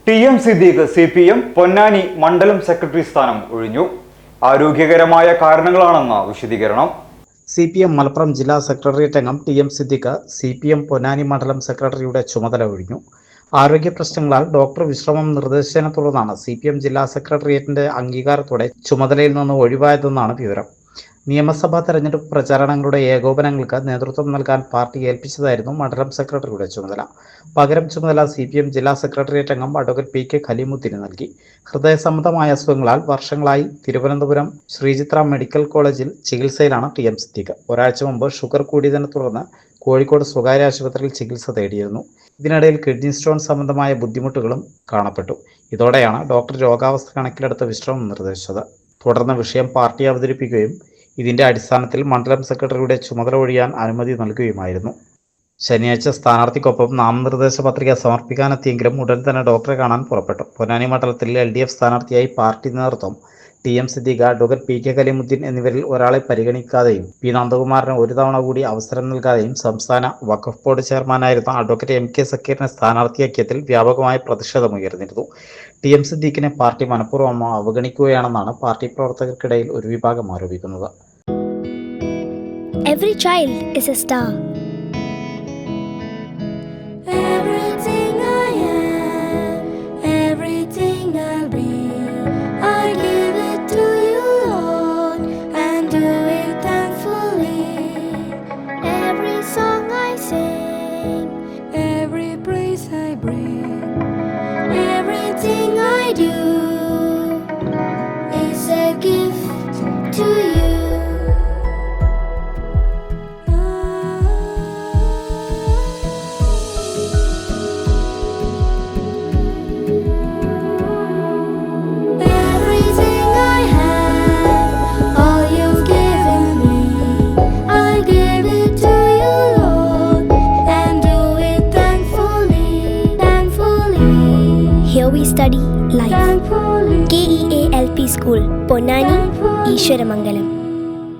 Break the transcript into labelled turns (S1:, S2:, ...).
S1: TM Siddique CPM Ponnani മണ്ഡലം secretary സ്ഥാനം ഒഴിഞ്ഞു. ആരോഗ്യകരമായ കാരണങ്ങളാണെന്ന വിശദീകരണം.
S2: CPM മലപ്പുറം ജില്ലാ സെക്രട്ടേറിയറ്റ് അംഗം TM സിദ്ദീഖ് CPM പൊന്നാനി മണ്ഡലം സെക്രട്ടറിയുടെ ചുമതല ഒഴിഞ്ഞു. ആരോഗ്യ പ്രശ്നങ്ങളാൽ ഡോക്ടർ വിശ്രമം നിർദ്ദേശിച്ചതിനെ തുടർന്നാണ് CPM ജില്ലാ സെക്രട്ടേറിയറ്റിന്റെ അംഗീകാരത്തോടെ ചുമതലയിൽ നിന്ന് ഒഴിവായതെന്നാണ് വിവരം. നിയമസഭാ തെരഞ്ഞെടുപ്പ് പ്രചാരണങ്ങളുടെ ഏകോപനങ്ങൾക്ക് നേതൃത്വം നൽകാൻ പാർട്ടി ഏൽപ്പിച്ചതായിരുന്നു മണ്ഡലം സെക്രട്ടറിയുടെ ചുമതല. പകരം ചുമതല CPM ജില്ലാ സെക്രട്ടേറിയറ്റ് അംഗം അഡ്വക്കേറ്റ് PK ഖലീമുദ്ദീന് നൽകി. ഹൃദയ സംബന്ധമായ അസുഖങ്ങളാൽ വർഷങ്ങളായി തിരുവനന്തപുരം ശ്രീചിത്ര മെഡിക്കൽ കോളേജിൽ ചികിത്സയിലാണ് TM സിദ്ദീഖ്. ഒരാഴ്ച മുമ്പ് ഷുഗർ കൂടിയതിനെ തുടർന്ന് കോഴിക്കോട് സ്വകാര്യ ആശുപത്രിയിൽ ചികിത്സ തേടിയിരുന്നു. ഇതിനിടയിൽ കിഡ്നി സ്റ്റോൺ സംബന്ധമായ ബുദ്ധിമുട്ടുകളും കാണപ്പെട്ടു. ഇതോടെയാണ് ഡോക്ടർ രോഗാവസ്ഥ കണക്കിലെടുത്ത് വിശ്രമം നിർദ്ദേശിച്ചത്. തുടർന്ന് വിഷയം പാർട്ടി അവതരിപ്പിക്കുകയും ഇതിന്റെ അടിസ്ഥാനത്തിൽ മണ്ഡലം സെക്രട്ടറിയുടെ ചുമതല ഒഴിയാൻ അനുമതി നൽകുകയുമായിരുന്നു. ശനിയാഴ്ച സ്ഥാനാർത്ഥിക്കൊപ്പം നാമനിർദ്ദേശ പത്രിക സമർപ്പിക്കാനെത്തിയെങ്കിലും ഉടൻ തന്നെ ഡോക്ടറെ കാണാൻ പുറപ്പെട്ടു. പൊന്നാനി മണ്ഡലത്തിൽ LDF സ്ഥാനാർത്ഥിയായി പാർട്ടി നേതൃത്വം TM Siddique, advocate PK Khaleemuddin എന്നിവരിൽ ഒരാളെ പരിഗണിക്കാതെയും P നന്ദകുമാറിന് ഒരു തവണ കൂടി അവസരം നൽകാതെയും സംസ്ഥാന വഖഫ് ബോർഡ് ചെയർമാനായിരുന്ന അഡ്വക്കേറ്റ് MK സക്കീറിനെ സ്ഥാനാർത്ഥിയാക്കിയതിൽ വ്യാപകമായ പ്രതിഷേധമുയർന്നിരുന്നു. TM സിദ്ദീഖിനെ പാർട്ടി മനഃപൂർവ്വം അവഗണിക്കുകയാണെന്നാണ് പാർട്ടി പ്രവർത്തകർക്കിടയിൽ ഒരു വിഭാഗം ആരോപിക്കുന്നത്.
S3: Every child is a star.
S4: Everything I am, everything I'll be, I give it to you, Lord, and do it thankfully. Every song I sing, every praise I bring, everything I do is a gift to you.
S3: Here we study life. KEALP School, Ponnani, Ishwaramangalam.